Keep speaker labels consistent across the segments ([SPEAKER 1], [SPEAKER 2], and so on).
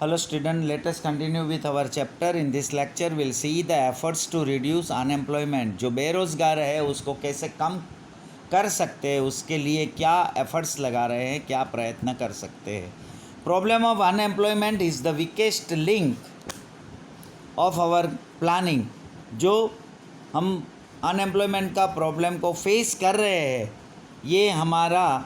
[SPEAKER 1] Hello student, let us continue with our chapter. In this lecture we'll see the efforts to reduce unemployment. जो बेरोज़गार है उसको कैसे कम कर सकते हैं, उसके लिए क्या एफर्ट्स लगा रहे हैं, क्या प्रयत्न कर सकते हैं. Problem of unemployment is the weakest link of our planning. जो हम अनएम्प्लॉयमेंट का प्रॉब्लम को फेस कर रहे हैं, ये हमारा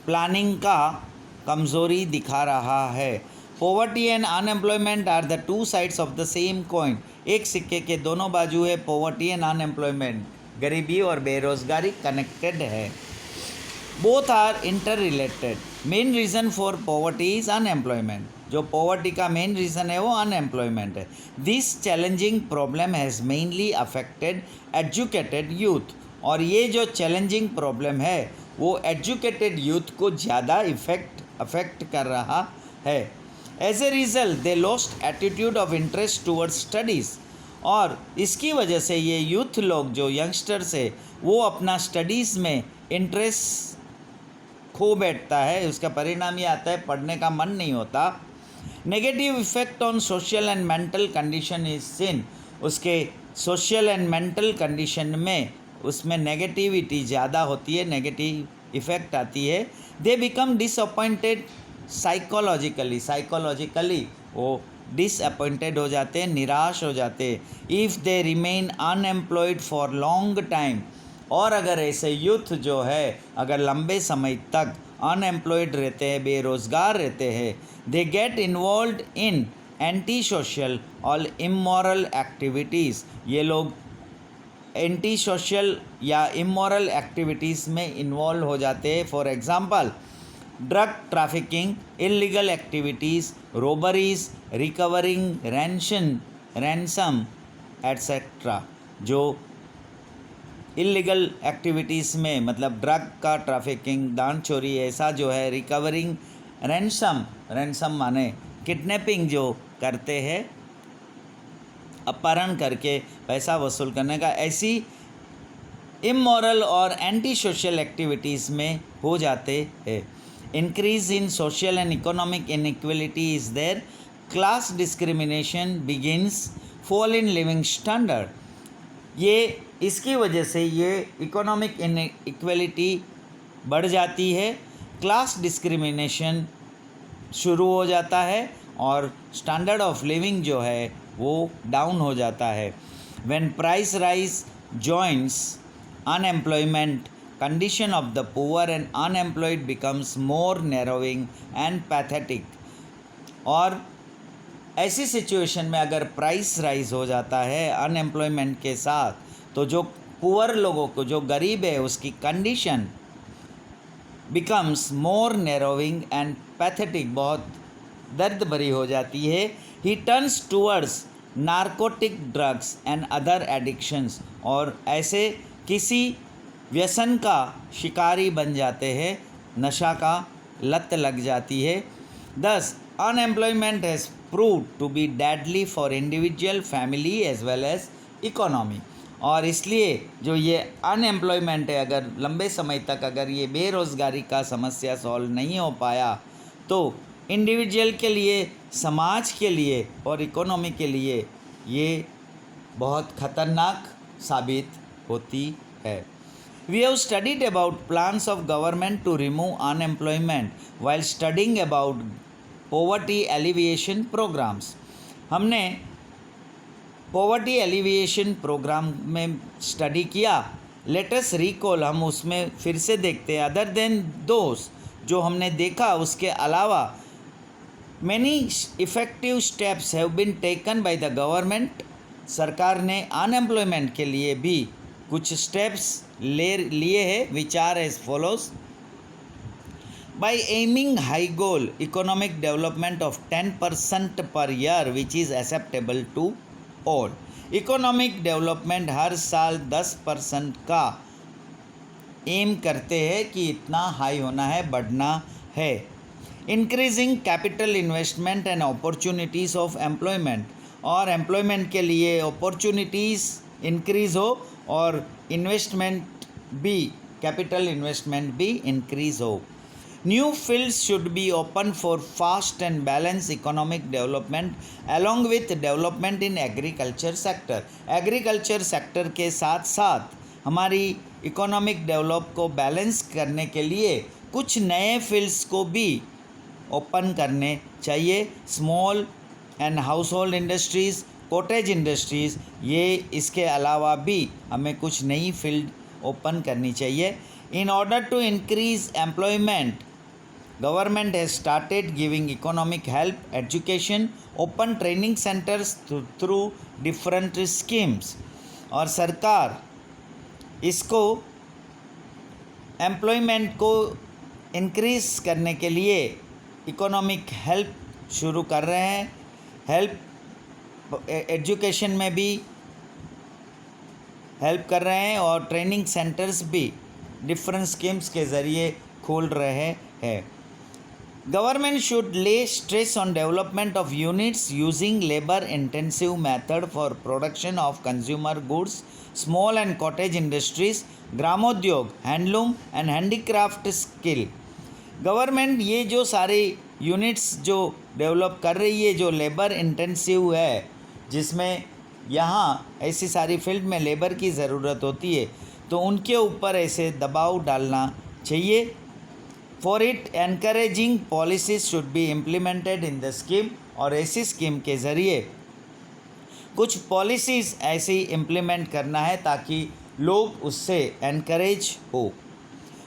[SPEAKER 1] प्लानिंग का कमज़ोरी दिखा रहा है. Poverty and unemployment are the two sides of the same coin. एक सिक्के के दोनों बाजू है. पॉवर्टी एंड अनएम्प्लॉयमेंट, गरीबी और बेरोज़गारी कनेक्टेड है. Both are interrelated. Main reason for poverty is unemployment. जो पॉवर्टी का मेन रीज़न है वो अनएम्प्लॉयमेंट है. This challenging problem has mainly affected educated youth. और ये जो चैलेंजिंग प्रॉब्लम है वो एजुकेटेड यूथ को ज़्यादा अफेक्ट कर रहा है. As a result they lost attitude of interest towards studies. और इसकी वजह से ये यूथ लोग जो यंगस्टर्स है वो अपना स्टडीज़ में इंटरेस्ट खो बैठता है. उसका परिणाम ये आता है पढ़ने का मन नहीं होता. Negative effect on social and mental condition is seen. उसके सोशल एंड मेंटल कंडीशन में उसमें नेगेटिविटी ज़्यादा होती है, नेगेटिव इफ़ेक्ट आती है. दे बिकम डिसअपॉइंटेड साइकोलॉजिकली वो डिसअपॉइंटेड हो जाते हैं, निराश हो जाते हैं. If they remain unemployed for long time. और अगर ऐसे यूथ जो है अगर लंबे समय तक अनएम्प्लॉयड रहते हैं, बेरोज़गार रहते हैं, they get involve in anti social और इमोरल एक्टिविटीज़. ये लोग एंटी सोशल या इमोरल एक्टिविटीज़ में इन्वॉल्व हो जाते हैं. For example drug trafficking, illegal activities, robberies, recovering ransom etcetera. जो इलीगल एक्टिविटीज़ में मतलब ड्रग का ट्रैफिकिंग, दान चोरी, ऐसा जो है रिकवरिंग रैंसम माने किडनैपिंग जो करते हैं, अपहरण करके पैसा वसूल करने का, ऐसी इमोरल और एंटी सोशल एक्टिविटीज़ में हो जाते हैं. Increase in social and economic inequality is there. Class discrimination begins. Fall in living standard. ये इसकी वजह से ये इकोनॉमिक इनइक्वलिटी बढ़ जाती है, क्लास डिस्क्रिमिनेशन शुरू हो जाता है और स्टैंडर्ड ऑफ लिविंग जो है वो डाउन हो जाता है. When price rise joins unemployment condition of the poor and unemployed becomes more narrowing and pathetic. और ऐसी सिचुएशन में अगर प्राइस राइज हो जाता है अनएम्प्लॉयमेंट के साथ, तो जो पुअर लोगों को, जो गरीब है, उसकी condition becomes more narrowing and pathetic, बहुत दर्द भरी हो जाती है. ही turns towards narcotic drugs and other addictions. और ऐसे किसी व्यसन का शिकारी बन जाते हैं, नशा का लत लग जाती है. Thus unemployment has proved to be deadly for individual, family as well as economy. और इसलिए जो ये अनएम्प्लॉयमेंट है, अगर लंबे समय तक अगर ये बेरोज़गारी का समस्या सॉल्व नहीं हो पाया तो इंडिविजुअल के लिए, समाज के लिए और इकोनॉमी के लिए ये बहुत ख़तरनाक साबित होती है. We have studied about plans of government to remove unemployment while studying about poverty alleviation programs. हमने पॉवर्टी एलिविएशन प्रोग्राम में स्टडी किया. लेटेस्ट रिकॉल, हम उसमें फिर से देखते हैं. अदर देन दोस, जो हमने देखा उसके अलावा, many effective steps have been taken by the government. सरकार ने अनएम्प्लॉयमेंट के लिए भी कुछ स्टेप्स लिए हैं, which are as follows. By aiming high goal economic development of 10% per year which is acceptable to all. Economic development हर साल 10% का एम करते हैं कि इतना हाई होना है, बढ़ना है. Increasing capital investment and opportunities of employment. और एम्प्लॉयमेंट के लिए अपॉर्चुनिटीज़ इंक्रीज़ हो और इन्वेस्टमेंट भी, कैपिटल इन्वेस्टमेंट भी इंक्रीज़ हो. New fields should be open for fast and balanced economic development along with development in agriculture sector. Agriculture sector के साथ साथ हमारी इकोनॉमिक डेवलप को बैलेंस करने के लिए कुछ नए फील्ड्स को भी ओपन करने चाहिए. Small and house hold industries, cottage industries, ये इसके अलावा भी हमें कुछ नई फील्ड ओपन करनी चाहिए. In order to increase employment, government has started giving economic help, education, open training centres through different schemes. और सरकार इसको एम्प्लॉयमेंट को इंक्रीज करने के लिए इकोनॉमिक हेल्प शुरू कर रहे हैं. हेल्प एजुकेशन में भी हेल्प कर रहे हैं और ट्रेनिंग सेंटर्स भी डिफरेंट स्कीम्स के ज़रिए खोल रहे हैं. Government should lay stress on development of units using labour intensive method for production of consumer goods, small and cottage industries, ग्रामोद्योग, handloom and handicraft skill. Government ये जो सारी यूनिट्स जो डेवलप कर रही है, जो लेबर इंटेंसिव है, जिसमें यहाँ ऐसी सारी फील्ड में लेबर की ज़रूरत होती है, तो उनके ऊपर ऐसे दबाव डालना चाहिए. For it encouraging policies should be implemented in the scheme. और ऐसी स्कीम के ज़रिए कुछ पॉलिसीज़ ऐसी इम्प्लीमेंट करना है ताकि लोग उससे एनकरेज हो.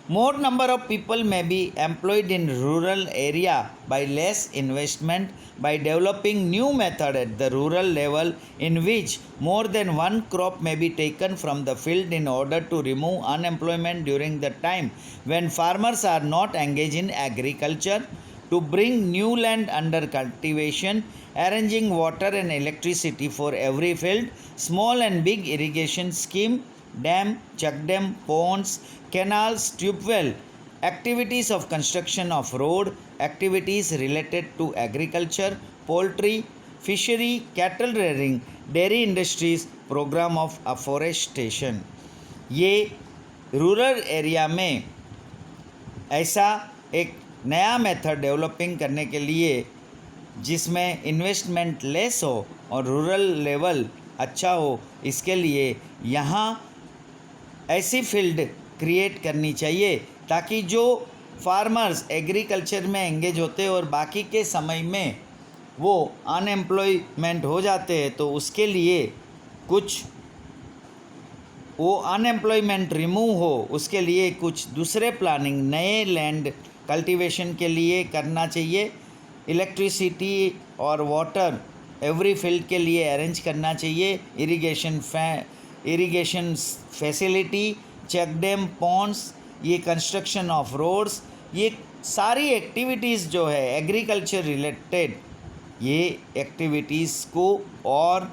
[SPEAKER 1] More number of people may be employed in rural area by less investment by developing new method at the rural level in which more than one crop may be taken from the field in order to remove unemployment during the time when farmers are not engaged in agriculture, to bring new land under cultivation, arranging water and electricity for every field, small and big irrigation scheme, dam, check dam, ponds, canals, tube well, activities of construction of road, activities related to agriculture, poultry, fishery, cattle rearing, dairy industries, program of afforestation. ये rural area में ऐसा एक नया method developing करने के लिए जिसमें investment less हो और रूरल लेवल अच्छा हो, इसके लिए यहाँ ऐसी फील्ड क्रिएट करनी चाहिए ताकि जो फार्मर्स एग्रीकल्चर में एंगेज होते हैं और बाकी के समय में वो अनएम्प्लॉयमेंट हो जाते हैं, तो उसके लिए कुछ वो अनएम्प्लॉयमेंट रिमूव हो, उसके लिए कुछ दूसरे प्लानिंग नए लैंड कल्टीवेशन के लिए करना चाहिए. इलेक्ट्रिसिटी और वाटर एवरी फील्ड के लिए अरेंज करना चाहिए. Irrigation facility, check dam, ponds, ये कंस्ट्रक्शन ऑफ रोड्स, ये सारी एक्टिविटीज़ जो है एग्रीकल्चर रिलेटेड, ये एक्टिविटीज़ को और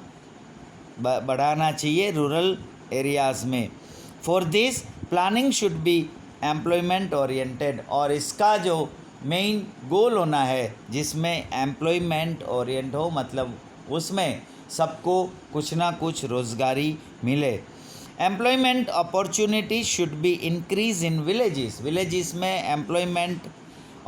[SPEAKER 1] बढ़ाना चाहिए रूरल एरियाज़ में. For this planning should be employment oriented. और इसका जो मेन गोल होना है जिसमें एम्प्लॉयमेंट ओरिएंट हो, मतलब उसमें सबको कुछ ना कुछ रोज़गारी मिले. Employment opportunities should be increase in villages. Villages में एम्प्लॉयमेंट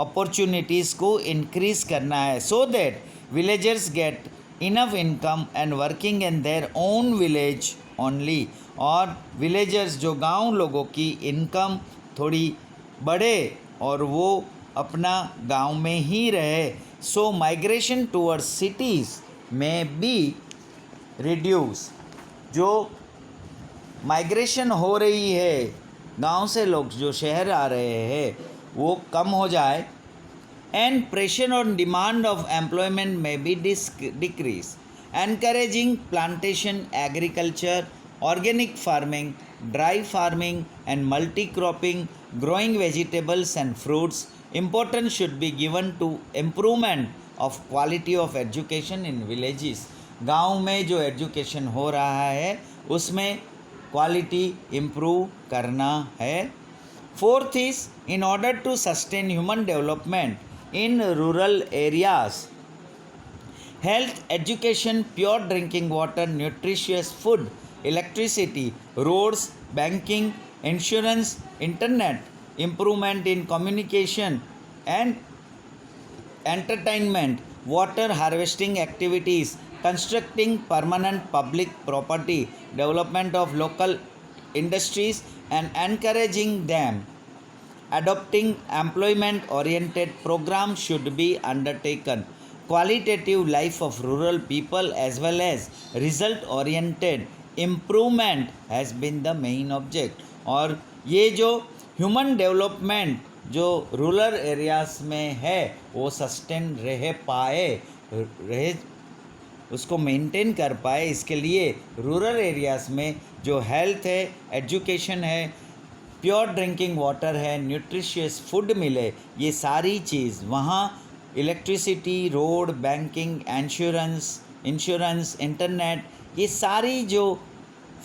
[SPEAKER 1] अपॉर्चुनिटीज़ को इंक्रीज करना है so that villagers get enough income and working in their own village only. और विलेजर्स जो गांव लोगों की इनकम थोड़ी बढ़े और वो अपना गांव में ही रहे. सो माइग्रेशन टूवर्ड्स सिटीज़ में बी रिड्यूस. जो माइग्रेशन हो रही है, गांव से लोग जो शहर आ रहे हैं, वो कम हो जाए. And pressure on demand of employment में be decrease. Encouraging plantation agriculture, organic farming, dry farming and multi cropping, growing vegetables and fruits. Importance should be given to improvement of quality of education in villages. गांव में जो education हो रहा है उसमें quality improve करना है. Fourth is in order to sustain human development in rural areas, health, education, pure drinking water, nutritious food, electricity, roads, banking, insurance, internet, improvement in communication, and entertainment, water harvesting activities, constructing permanent public property, development of local industries and encouraging them. Adopting employment oriented programs should be undertaken. Qualitative life of rural people as well as result oriented improvement has been the main object. और ये जो human development जो rural areas में है वो sustain रह पाए, रह उसको मेंटेन कर पाए, इसके लिए रूरल एरियाज़ में जो हेल्थ है, एजुकेशन है, प्योर ड्रिंकिंग वाटर है, न्यूट्रिशियस फूड मिले, ये सारी चीज़ वहाँ electricity, road, banking, insurance, internet, ये सारी जो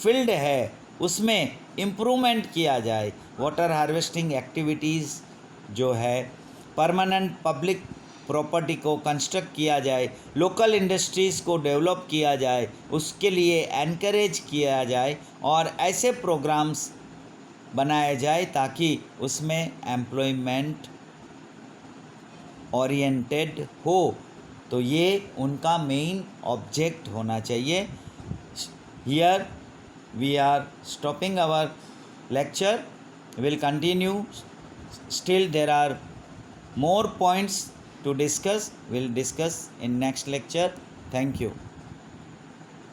[SPEAKER 1] फील्ड है उसमें इम्प्रूवमेंट किया जाए। वाटर हार्वेस्टिंग एक्टिविटीज़ जो है, परमानेंट पब्लिक प्रॉपर्टी को कंस्ट्रक्ट किया जाए, लोकल इंडस्ट्रीज़ को डेवलप किया जाए, उसके लिए एनकरेज किया जाए और ऐसे प्रोग्राम्स बनाया जाए ताकि उसमें एम्प्लॉयमेंट ओरिएंटेड हो। तो ये उनका मेन ऑब्जेक्ट होना चाहिए। Here we are stopping our lecture. Will continue, still there are more points to discuss. We'll discuss in next lecture. Thank you.